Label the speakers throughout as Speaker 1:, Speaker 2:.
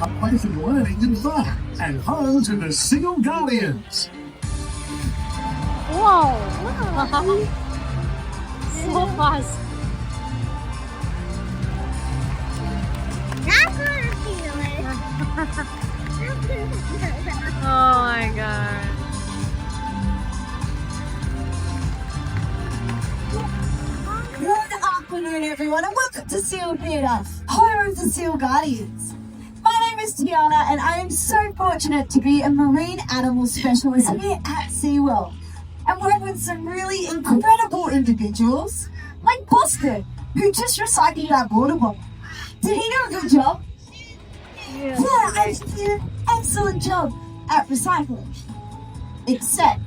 Speaker 1: A place of learning and fun, and home to the Seal Guardians.
Speaker 2: Wow! So fast.
Speaker 3: That's what I'm feeling.
Speaker 2: Oh my god.
Speaker 4: Good afternoon, everyone, and welcome to Seal Theatre, home of the Seal Guardians. My name is Tiana, and I am so fortunate to be a marine animal specialist here at SeaWorld and work with some really incredible individuals like Boston, who just recycled our water bottle. Did he do a good job? Yeah, I did an excellent job at recycling. Except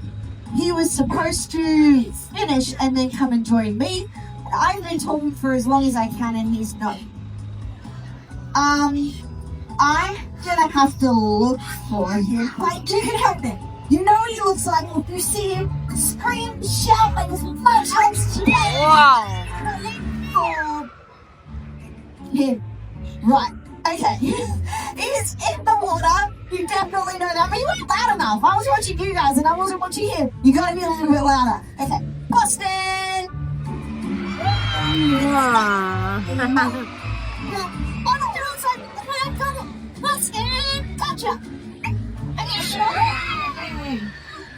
Speaker 4: he was supposed to finish and then come and join me. I've been talking for as long as I can and he's not. I'm gonna have to look for him. Like, you can help me. You know what he looks like. If you see him, scream, shout like as much as you can.
Speaker 2: Wow.
Speaker 4: Him. Right. Okay. He's in the water. You definitely know that. But you weren't loud enough. I was watching you guys and I wasn't watching him. You gotta be a little bit louder. Okay. Boston!
Speaker 2: Wow.
Speaker 4: On the outside. I got it. Boston! Gotcha! Okay, sure.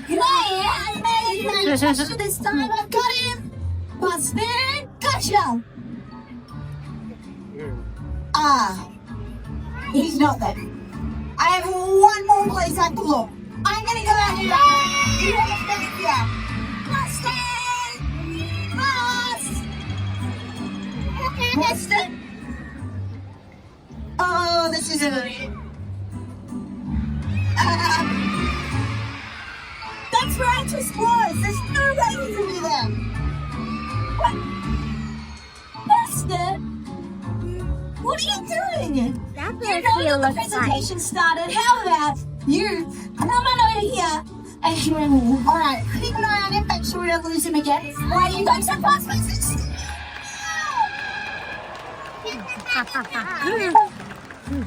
Speaker 4: Yeah, this time I've got him. Boston! Gotcha! He's not there. I have one more place I can look. I'm gonna go out here. You have to stay here. Boston! Oh, this is it. That's where I just was. There's no way he can be there. What? Boston? What are you doing?
Speaker 3: That's
Speaker 4: You know the presentation started. How about you come on over here and alright, keep an eye on him, make sure we don't lose him again. Why are you going so fast?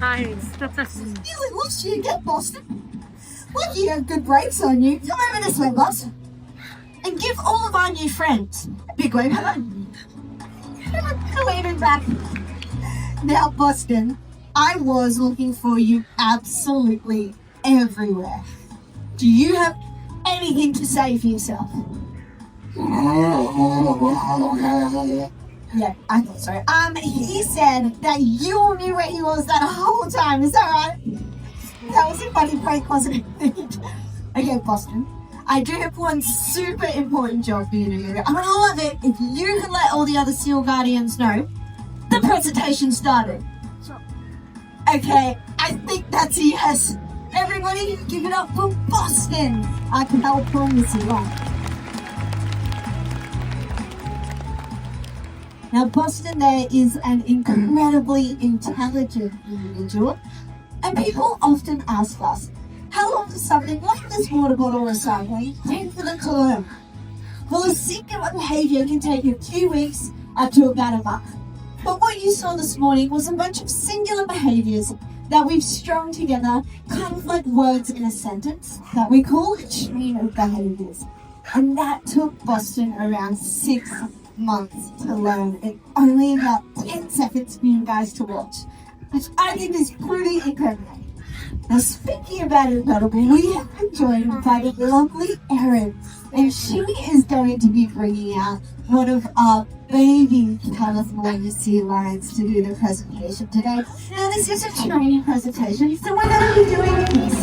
Speaker 2: Nice.
Speaker 4: Nearly lost you again, Boston. Lucky you have good brakes on you. Come over this way, boss. And give all of our new friends a big wave. Come on. Waving back. Now, Boston, I was looking for you absolutely everywhere. Do you have anything to say for yourself? Yeah, I thought so. He said that you all knew where he was that whole time. Is that right? That was a funny prank, wasn't it? Okay, Boston. I do have one super important job for you to do. I would love it if you could let all the other Seal Guardians know the presentation started. Okay, I think that's a yes. Everybody, give it up for Boston. I can help promise you that. Now, Boston there is an incredibly intelligent individual, and people often ask us, how long does something like this water bottle recycling take for them to learn? Well, a singular behaviour can take a few weeks up to about a month. But what you saw this morning was a bunch of singular behaviours that we've strung together, kind of like words in a sentence, that we call a chain of behaviours. And that took Boston around 6 months to learn, and only about 10 seconds for you guys to watch, which I think is pretty incredible. Now, speaking about incredible, we have been joined by the lovely Erin, and she is going to be bringing out one of our baby California sea lions to do the presentation today. Now, this is a training presentation, so we're going to be doing this.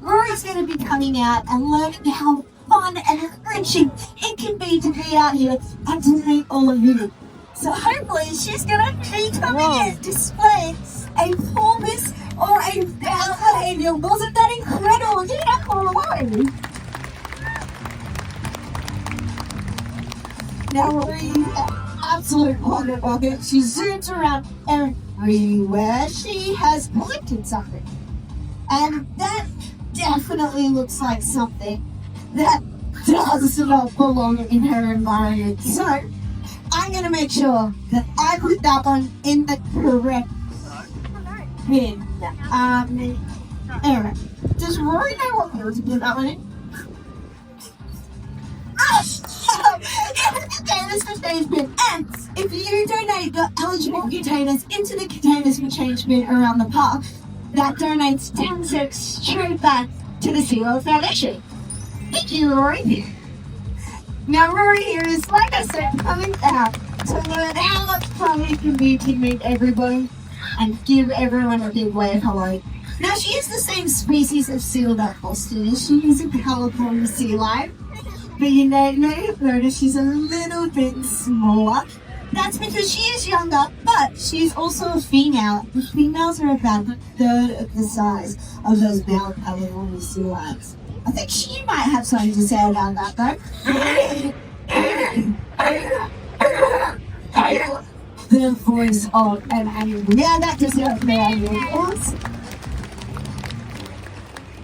Speaker 4: Rory's going to be coming out and learning how fun and enriching it can be to be out here and to meet all of you. So hopefully she's going to be coming in display a performance or a bad behavior. Wasn't that incredible? Get up all the way. Now Rory's an absolute pocket rocket. She zooms around everywhere. She has collected something. And that definitely looks like something that does not belong in her environment. So I'm going to make sure that I put that one in the correct bin. Aaron, does Rory know what field to put that one in? Containers for change bin. And if you donate your eligible containers into the containers for change bin around the park, that donates 10 cents straight back to the SeaWorld Foundation. Thank you, Rory. Now, Rory here is, like I said, coming out to learn how much fun it can be to meet everybody and give everyone a big wave hello. Now, she is the same species of seal that Boston is. She is a California sea lion. But you may have noticed she's a little bit smaller. That's because she is younger, but she's also a female. The females are about a third of the size of those male California sea lions. I think she might have something to say about that, though. The voice of an animal. Yeah, that deserves the animal.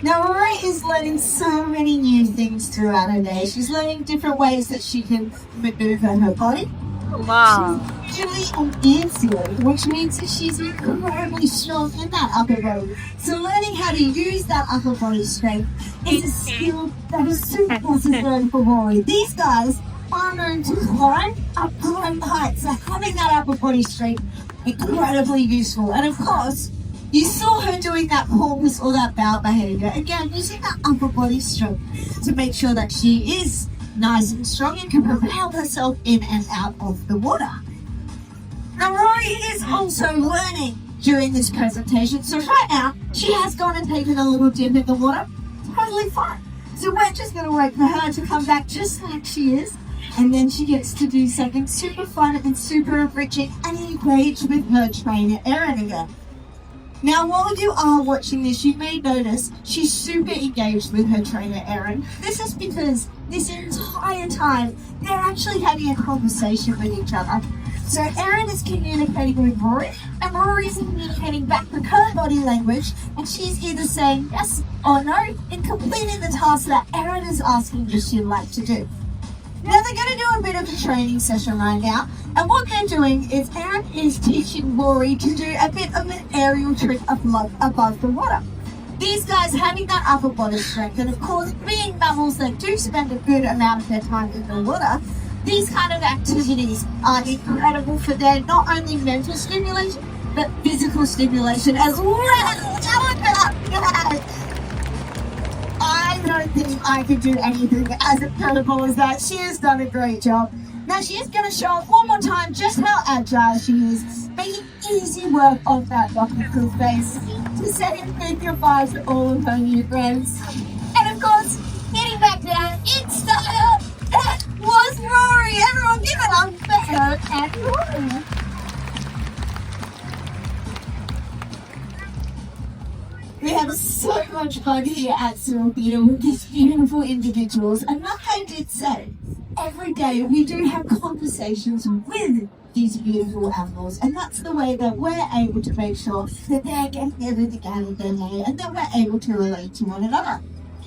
Speaker 4: Now, Rory is learning so many new things throughout her day. She's learning different ways that she can maneuver her body.
Speaker 2: Wow.
Speaker 4: She's really an ear seal, which means that she's incredibly strong in that upper body. So learning how to use that upper body strength is a skill that is super necessary for Rory. These guys are known to climb up great heights, so having that upper body strength is incredibly useful. And of course, you saw her doing that porpoise or that bow behavior. Again, using that upper body strength to make sure that she is nice and strong and can propel herself in and out of the water. Now, Rory is also learning during this presentation. So right now, she has gone and taken a little dip in the water. Totally fine. So we're just going to wait for her to come back just like she is. And then she gets to do something super fun and super enriching and engage with her trainer, Erin, again. Now, while you are watching this, you may notice she's super engaged with her trainer, Erin. This is because this entire time, they're actually having a conversation with each other. So Erin is communicating with Rory, and Rory is communicating back with her body language, and she's either saying yes or no in completing the task that Erin is asking that she'd like to do. Now, they're going to do a bit of a training session right now, and what they're doing is Erin is teaching Rory to do a bit of an aerial trick above the water. These guys having that upper body strength, and of course being mammals that do spend a good amount of their time in the water, these kind of activities are incredible for their not only mental stimulation, but physical stimulation as well. I don't think I could do anything as incredible as that. She has done a great job. Now she is going to show off one more time just how agile she is, making easy work of that rocky cool face to saying big goodbye to all of her new friends. And of course, getting back down in style, that was Rory. Everyone give it up for her and Rory. We have so much fun here at SeaWorld Theatre with these beautiful individuals, and like I did say, every day we do have conversations with these beautiful animals, and that's the way that we're able to make sure that they're getting everything out of their day and that we're able to relate to one another.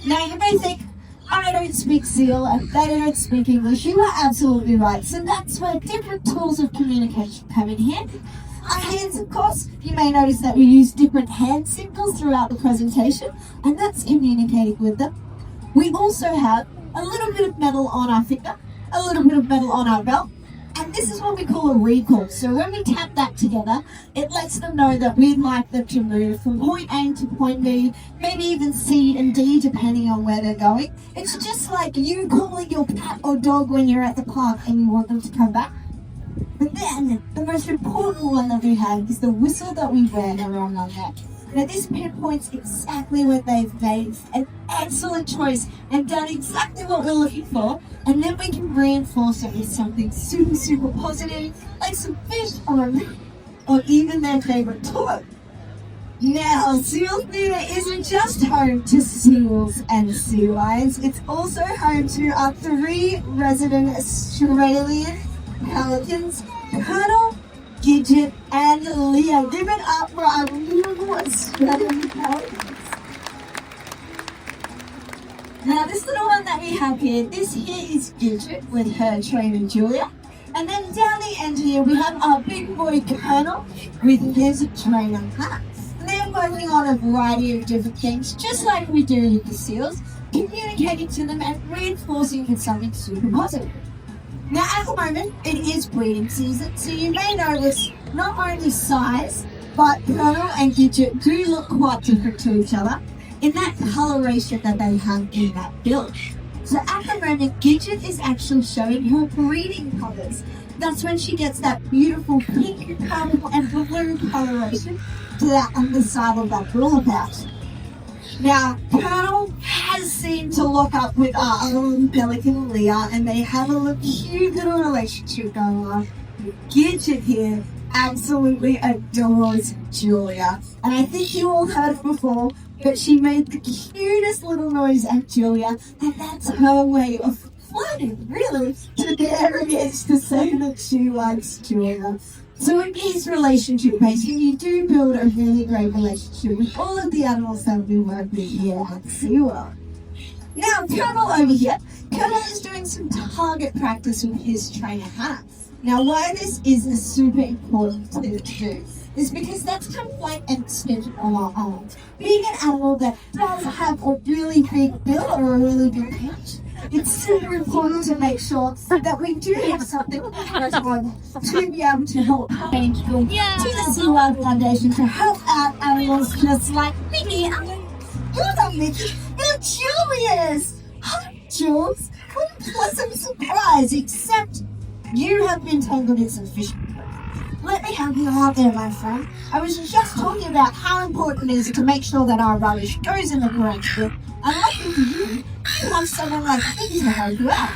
Speaker 4: Now you may think, I don't speak seal and they don't speak English. You are absolutely right. So that's where different tools of communication come in handy. Our hands, of course, you may notice that we use different hand signals throughout the presentation, and that's communicating with them. We also have a little bit of metal on our finger, a little bit of metal on our belt, and this is what we call a recall. So when we tap that together, it lets them know that we'd like them to move from point A to point B, maybe even C and D, depending on where they're going. It's just like you calling your cat or dog when you're at the park and you want them to come back. But then, the most important one that we have is the whistle that we wear around our neck. Now this pinpoints exactly what they've made an excellent choice and done exactly what we're looking for, and then we can reinforce it with something super, super positive, like some fish or even their favorite toy. Now, SeaWorld Theatre isn't just home to seals and sea lions, it's also home to our 3 resident Australian pelicans, Colonel, Gidget, and Leah. Give it up for our beautiful Australian pelicans. Now this little one that we have here, this here is Gidget with her trainer Julia. And then down the end here we have our big boy Colonel with his trainer Hannah. And they're working on a variety of different things, just like we do with the seals, communicating to them and reinforcing with something super positive. Now at the moment, it is breeding season, so you may notice not only size, but Colonel and Gidget do look quite different to each other in that coloration that they have in that build. So at the moment, Gidget is actually showing her breeding colours. That's when she gets that beautiful pink, purple and blue coloration to that underside of that ruler pouch. Now, Colonel has seemed to lock up with our own pelican Leah, and they have a cute little relationship going on. Gidget here absolutely adores Julia. And I think you all heard it before, but she made the cutest little noise at Julia, and that's her way of flirting, really, to dare against to say that she likes Julia. So it is relationship based, and you do build a really great relationship with all of the animals that we work with here at SeaWorld. Now, Colonel over here, Colonel is doing some target practice with his trainer Hannah. Now, why this is a super important thing to do is because that's kind of like an extension of our arm. Being an animal that does have a really big bill or a really big pouch, it's super important to make sure that we do have something to be able to help change to the SeaWorld Foundation to help out animals just like Mickey. You're not Mickey, you're Julius! Hi, Jules. What a pleasant surprise, except you have been tangled in some fish. Let me help you out there, my friend. I was just talking about how important it is to make sure that our rubbish goes in the correct bin. And lucky for you, you have someone like me to help you out.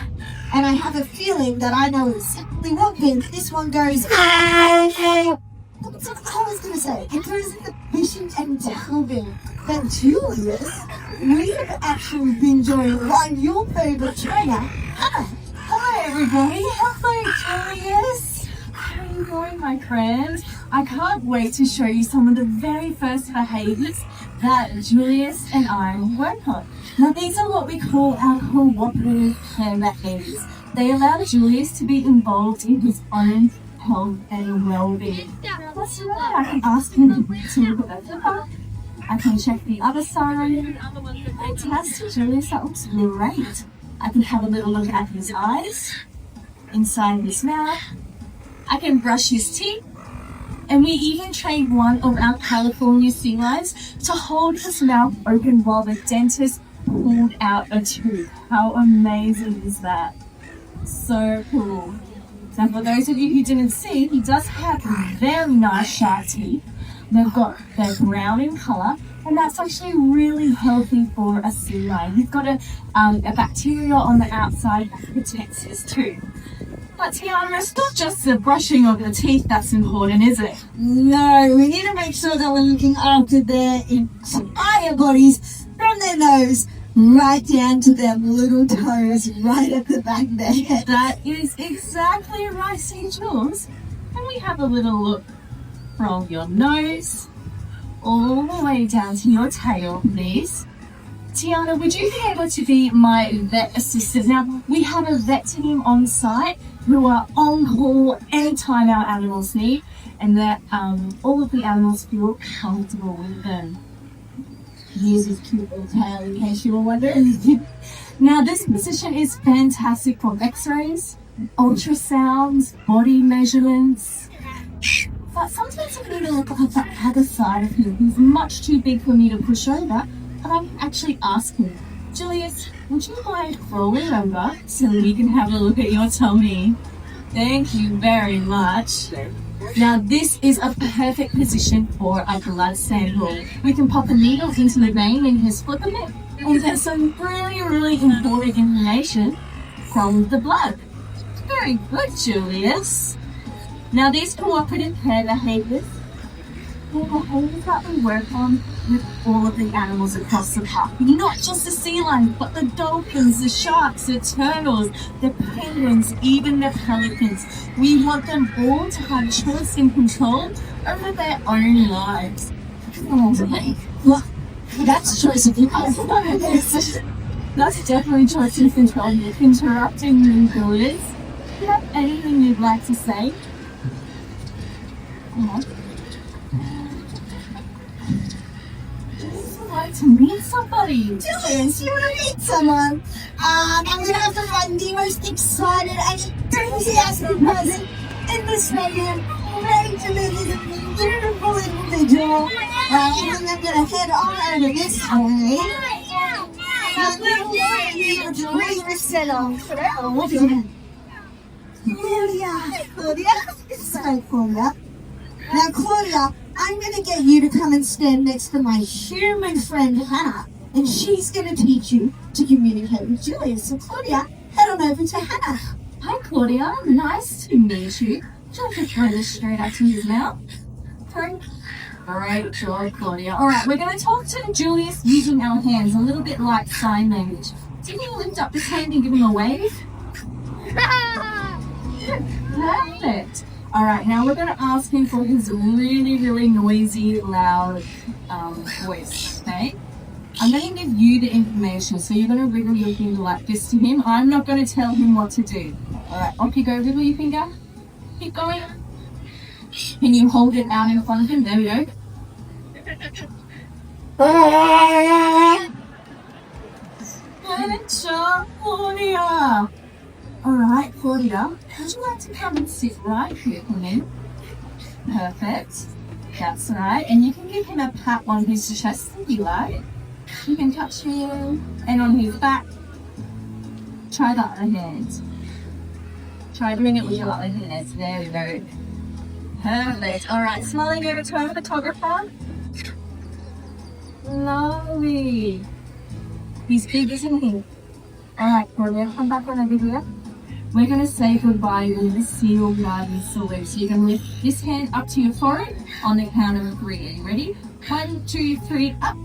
Speaker 4: And I have a feeling that I know exactly what bin this one goes. That's what I was going to say. It goes in the fishing and tackle bin. But Julius, we have actually been joining on your favourite trainer, Hannah.
Speaker 3: Hi everybody, hello Julius. How are you going, my friend? I can't wait to show you some of the very first behaviours that Julius and I work on. Now these are what we call our cooperative care behaviours. They allow Julius to be involved in his own health and well-being. That's right, I can ask him to look at the back. I can check the other side. Fantastic, Julius, that looks great. I can have a little look at his eyes, inside his mouth. I can brush his teeth. And we even trained one of our California sea lions to hold his mouth open while the dentist pulled out a tooth. How amazing is that? So cool. Now for those of you who didn't see, he does have very nice sharp teeth. They're brown in colour, and that's actually really healthy for a sea lion. He's got a bacteria on the outside that protects his tooth. But Tiana, it's not just the brushing of the teeth that's important, is it?
Speaker 4: No, we need to make sure that we're looking after their entire bodies, from their nose right down to their little toes, right at the back of their head.
Speaker 3: That is exactly right, St. Jules. Can we have a little look from your nose all the way down to your tail, please? Tiana, would you be able to be my vet assistant? Now, we have a vet team on site who are on call anytime our animals need, and that all of the animals feel comfortable with them. Here's his cute little tail, in case you were wondering. Now, this position is fantastic for x-rays, ultrasounds, body measurements. But sometimes I need to look at that other side of him. He's much too big for me to push over, and I can actually ask him, Julius, would you mind crawling over so we can have a look at your tummy? Thank you very much. Now this is a perfect position for a blood sample. We can pop a needle into the vein in his foot and get some really, really important information from the blood. Very good, Julius. Now these cooperative care behaviours are behaviours that we work on with all of the animals across the park. Not just the sea lions, but the dolphins, the sharks, the turtles, the penguins, even the pelicans. We want them all to have choice and control over their own lives.
Speaker 4: Well, that's a choice of you guys.
Speaker 3: That's definitely choices control. Interrupting me, Julius. Do you have anything you'd like to say? I'd like to meet somebody.
Speaker 4: Julius, you want to meet someone? I'm going to have to find the most excited and enthusiastic person in this stadium. Rachel is a beautiful individual. And then I'm going to head on over this way. And then we'll Julius set on. Claudia. So, Claudia. Now, Claudia, I'm going to get you to come and stand next to my human friend, Hannah. And she's going to teach you to communicate with Julius. So, Claudia, head on over to Hannah.
Speaker 3: Hi, Claudia. Nice to meet you. Just throw this straight up to his mouth. Great job, Claudia. All right, we're going to talk to Julius using our hands, a little bit like sign language. So you can lift up this hand and give him a wave. Perfect. All right, now we're going to ask him for his really, really noisy, loud voice, okay? I'm going to give you the information, so you're going to wiggle your finger like this to him. I'm not going to tell him what to do. All right, off you go, wiggle your finger. Keep going. Can you hold it out in front of him? There we go. Good job, Claudia. All right, Claudia, would you like to come and sit right here for me? Perfect. That's right. And you can give him a pat on his chest if you like. You can touch him and on his back. Try the other hand. Try doing it with your other hands. There we go. Perfect. All right, smiling over to our photographer. Lovely. He's big, isn't he? All right, Claudia, come back on over here. We're going to say goodbye with the SeaWorld Garden salute. So you can lift this hand up to your forehead on the count of 3. Are you ready? 1, 2, 3, up.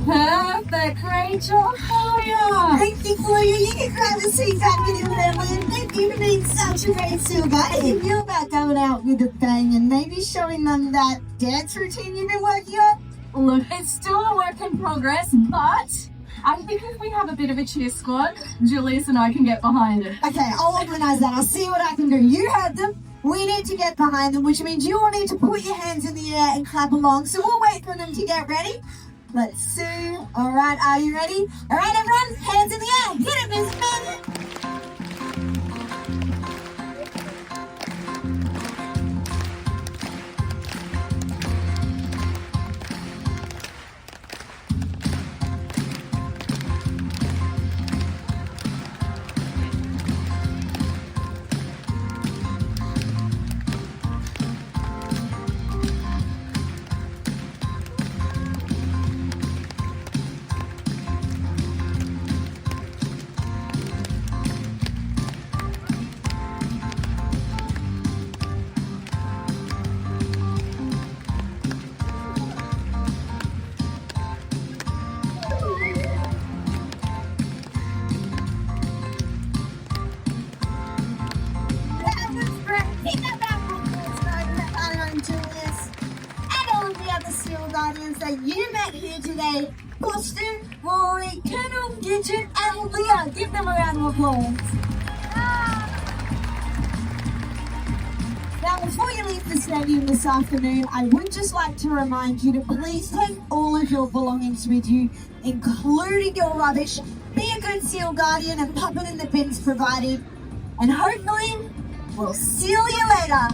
Speaker 3: Perfect. Great job, Claudia.
Speaker 4: Thank you, Claudia. You can grab a seat back in your family. And thank you for being such a great SeaWorld guide. I feel about going out with a bang and maybe showing them that dance routine you've been working on.
Speaker 3: Look, it's still a work in progress, but I think if we have a bit of a cheer squad, Julius and I can get behind it.
Speaker 4: Okay, I'll organise that. I'll see what I can do. You heard them. We need to get behind them, which means you all need to put your hands in the air and clap along. So we'll wait for them to get ready. Let's see. All right, are you ready? All right, everyone, hands in the air. Hit it, Miss Men. Guardians that you met here today, Boston, Rory, Colonel, Gidget, and Leah. Give them a round of applause. Now, before you leave the stadium this afternoon, I would just like to remind you to please take all of your belongings with you, including your rubbish. Be a good SeaWorld Guardian and pop it in the bins provided. And hopefully, we'll see you later.